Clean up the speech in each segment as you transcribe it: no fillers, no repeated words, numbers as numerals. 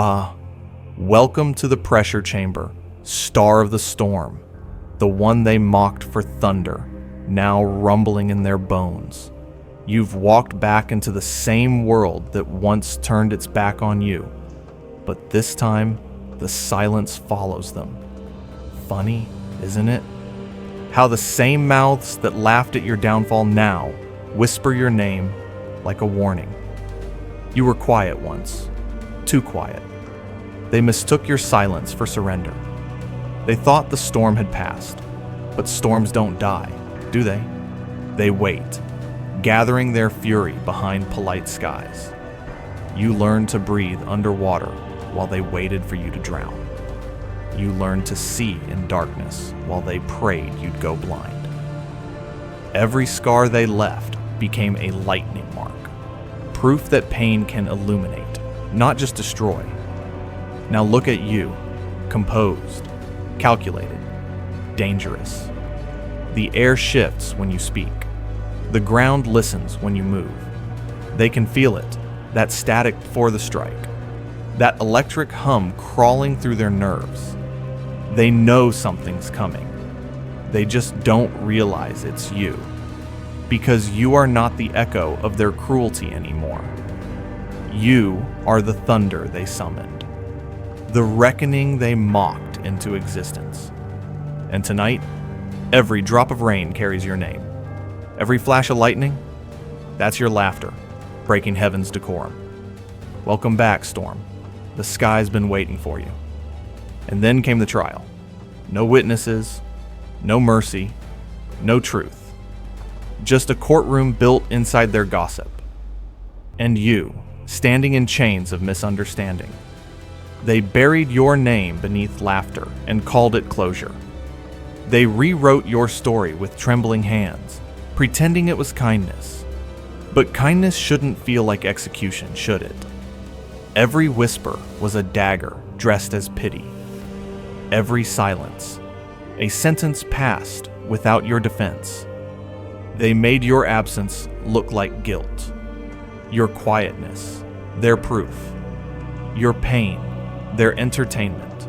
Ah, welcome to the pressure chamber, star of the storm, the one they mocked for thunder, now rumbling in their bones. You've walked back into the same world that once turned its back on you, but this time, the silence follows them. Funny, isn't it? How the same mouths that laughed at your downfall now whisper your name like a warning. You were quiet once, too quiet. They mistook your silence for surrender. They thought the storm had passed, but storms don't die, do they? They wait, gathering their fury behind polite skies. You learned to breathe underwater while they waited for you to drown. You learned to see in darkness while they prayed you'd go blind. Every scar they left became a lightning mark, proof that pain can illuminate, not just destroy. Now look at you, composed, calculated, dangerous. The air shifts when you speak. The ground listens when you move. They can feel it, that static before the strike, that electric hum crawling through their nerves. They know something's coming. They just don't realize it's you, because you are not the echo of their cruelty anymore. You are the thunder they summoned, the reckoning they mocked into existence. And tonight, every drop of rain carries your name. Every flash of lightning, that's your laughter, breaking heaven's decorum. Welcome back, Storm. The sky's been waiting for you. And then came the trial. No witnesses, no mercy, no truth. Just a courtroom built inside their gossip. And you, standing in chains of misunderstanding. They buried your name beneath laughter and called it closure. They rewrote your story with trembling hands, pretending it was kindness. But kindness shouldn't feel like execution, should it? Every whisper was a dagger dressed as pity. Every silence, a sentence passed without your defense. They made your absence look like guilt. Your quietness, their proof. Your pain, their entertainment.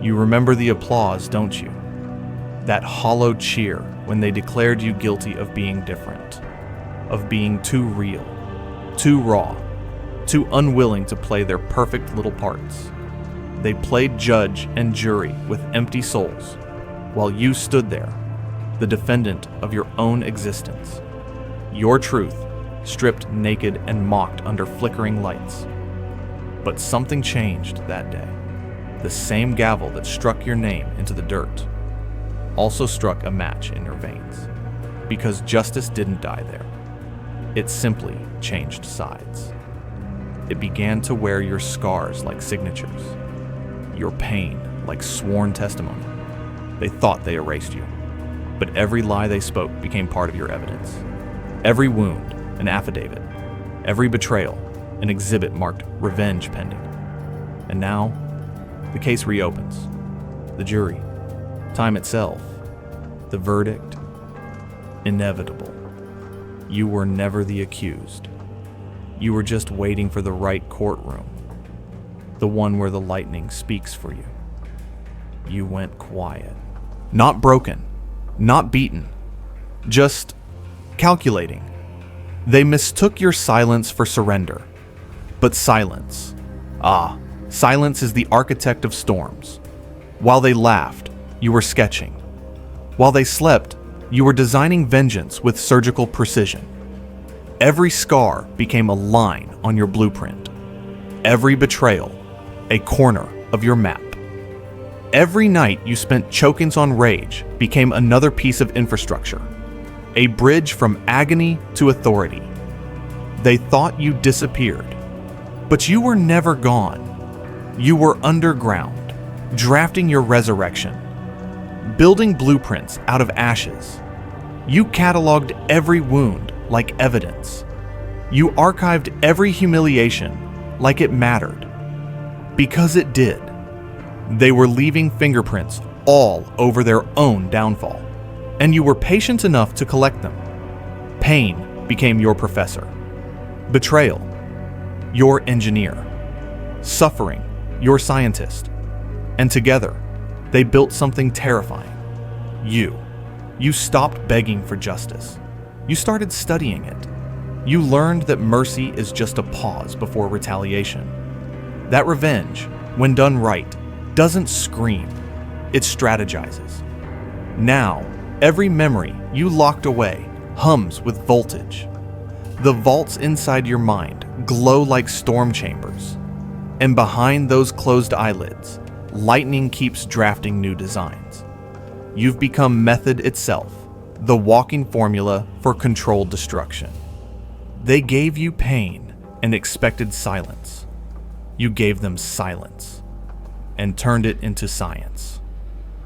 You remember the applause, don't you? That hollow cheer when they declared you guilty of being different, of being too real, too raw, too unwilling to play their perfect little parts. They played judge and jury with empty souls, while you stood there, the defendant of your own existence. Your truth, stripped naked and mocked under flickering lights. But something changed that day. The same gavel that struck your name into the dirt also struck a match in your veins, because justice didn't die there. It simply changed sides. It began to wear your scars like signatures, your pain like sworn testimony. They thought they erased you, but every lie they spoke became part of your evidence. Every wound, an affidavit. Every betrayal, an exhibit marked revenge pending. And now, the case reopens. The jury, time itself, the verdict, inevitable. You were never the accused. You were just waiting for the right courtroom, the one where the lightning speaks for you. You went quiet. Not broken, not beaten, just calculating. They mistook your silence for surrender. But silence, silence is the architect of storms. While they laughed, you were sketching. While they slept, you were designing vengeance with surgical precision. Every scar became a line on your blueprint. Every betrayal, a corner of your map. Every night you spent chokings on rage became another piece of infrastructure, a bridge from agony to authority. They thought you disappeared, but you were never gone. You were underground, drafting your resurrection, building blueprints out of ashes. You cataloged every wound like evidence. You archived every humiliation like it mattered. Because it did. They were leaving fingerprints all over their own downfall, and you were patient enough to collect them. Pain became your professor. Betrayal, your engineer. Suffering, your scientist. And together, they built something terrifying. You stopped begging for justice. You started studying it. You learned that mercy is just a pause before retaliation. That revenge, when done right, doesn't scream, it strategizes. Now, every memory you locked away hums with voltage. The vaults inside your mind glow like storm chambers. And behind those closed eyelids, lightning keeps drafting new designs. You've become method itself, the walking formula for controlled destruction. They gave you pain and expected silence. You gave them silence and turned it into science.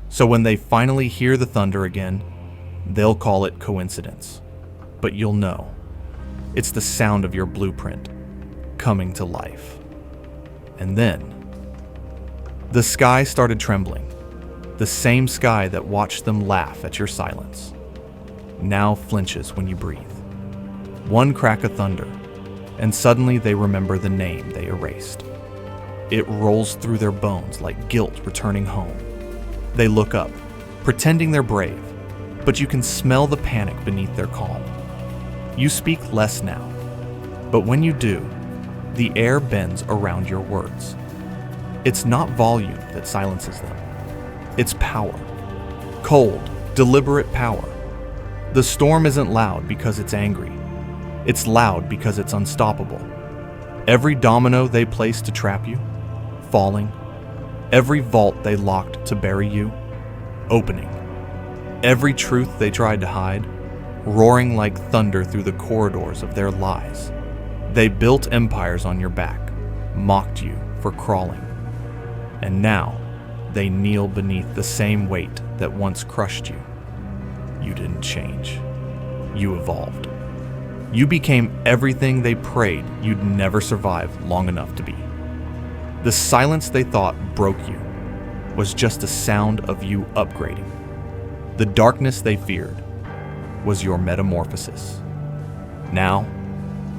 So when they finally hear the thunder again, they'll call it coincidence. But you'll know, it's the sound of your blueprint coming to life. And then, the sky started trembling, the same sky that watched them laugh at your silence. Now flinches when you breathe. One crack of thunder, and suddenly they remember the name they erased. It rolls through their bones like guilt returning home. They look up, pretending they're brave, but you can smell the panic beneath their calm. You speak less now, but when you do, the air bends around your words. It's not volume that silences them. It's power. Cold, deliberate power. The storm isn't loud because it's angry. It's loud because it's unstoppable. Every domino they placed to trap you, falling. Every vault they locked to bury you, opening. Every truth they tried to hide, roaring like thunder through the corridors of their lies. They built empires on your back, mocked you for crawling. And now, they kneel beneath the same weight that once crushed you. You didn't change. You evolved. You became everything they prayed you'd never survive long enough to be. The silence they thought broke you was just a sound of you upgrading. The darkness they feared was your metamorphosis. Now,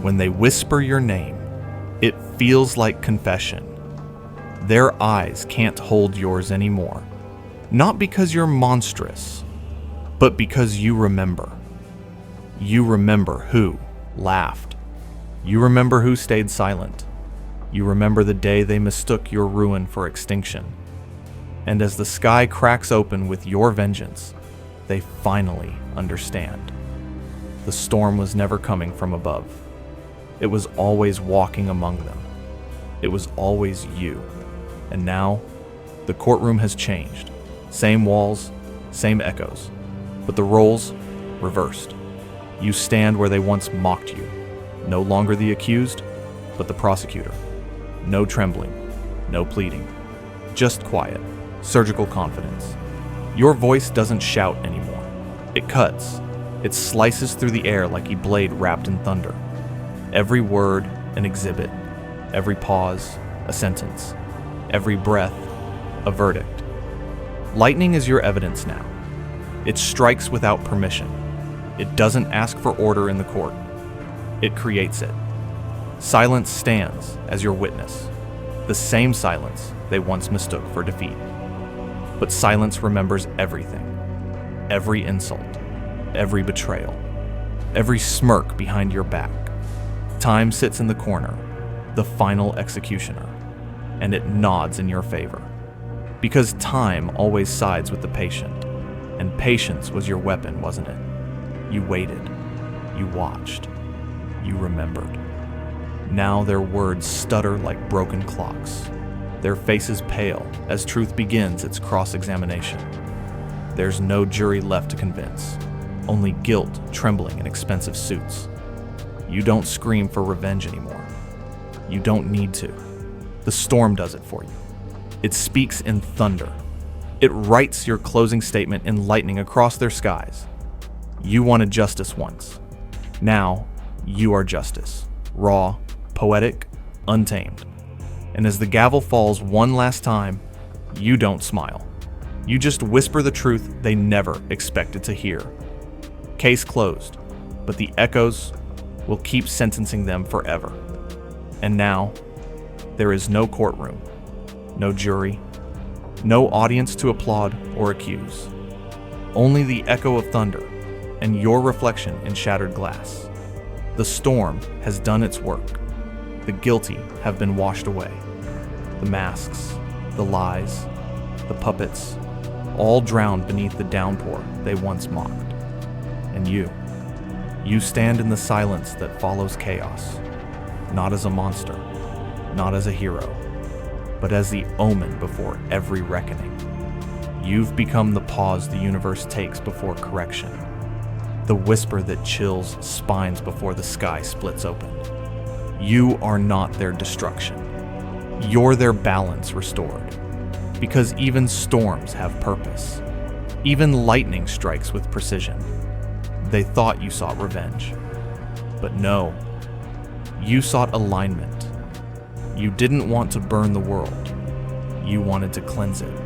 when they whisper your name, it feels like confession. Their eyes can't hold yours anymore. Not because you're monstrous, but because you remember. You remember who laughed. You remember who stayed silent. You remember the day they mistook your ruin for extinction. And as the sky cracks open with your vengeance, they finally understand. The storm was never coming from above. It was always walking among them. It was always you. And now, the courtroom has changed. Same walls, same echoes, but the roles reversed. You stand where they once mocked you. No longer the accused, but the prosecutor. No trembling, no pleading. Just quiet, surgical confidence. Your voice doesn't shout anymore. It cuts. It slices through the air like a blade wrapped in thunder. Every word, an exhibit. Every pause, a sentence. Every breath, a verdict. Lightning is your evidence now. It strikes without permission. It doesn't ask for order in the court. It creates it. Silence stands as your witness. The same silence they once mistook for defeat. But silence remembers everything. Every insult. Every betrayal. Every smirk behind your back. Time sits in the corner, the final executioner, and it nods in your favor. Because time always sides with the patient, and patience was your weapon, wasn't it? You waited. You watched. You remembered. Now their words stutter like broken clocks. Their faces pale as truth begins its cross-examination. There's no jury left to convince, only guilt trembling in expensive suits. You don't scream for revenge anymore. You don't need to. The storm does it for you. It speaks in thunder. It writes your closing statement in lightning across their skies. You wanted justice once. Now, you are justice. Raw, poetic, untamed. And as the gavel falls one last time, you don't smile. You just whisper the truth they never expected to hear. Case closed, but the echoes will keep sentencing them forever. And now, There is no courtroom, no jury, no audience to applaud or accuse. Only the echo of thunder and your reflection in shattered glass. The storm has done its work. The guilty have been washed away. The masks, the lies, the puppets, all drowned beneath the downpour they once mocked. And you stand in the silence that follows chaos, not as a monster, not as a hero, but as the omen before every reckoning. You've become the pause the universe takes before correction, the whisper that chills spines before the sky splits open. You are not their destruction. You're their balance restored. Because even storms have purpose. Even lightning strikes with precision. They thought you sought revenge. But no, you sought alignment. You didn't want to burn the world. You wanted to cleanse it.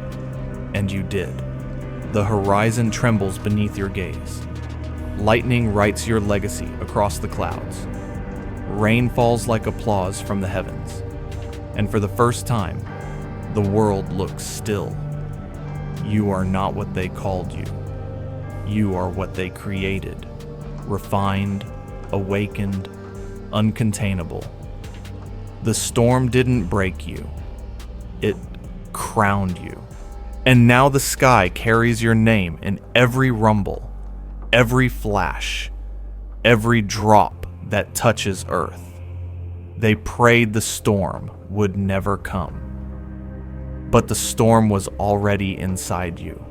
And you did. The horizon trembles beneath your gaze. Lightning writes your legacy across the clouds. Rain falls like applause from the heavens. And for the first time, the world looks still. You are not what they called you. You are what they created. Refined, awakened, uncontainable. The storm didn't break you. It crowned you. And now the sky carries your name in every rumble, every flash, every drop that touches earth. They prayed the storm would never come. But the storm was already inside you.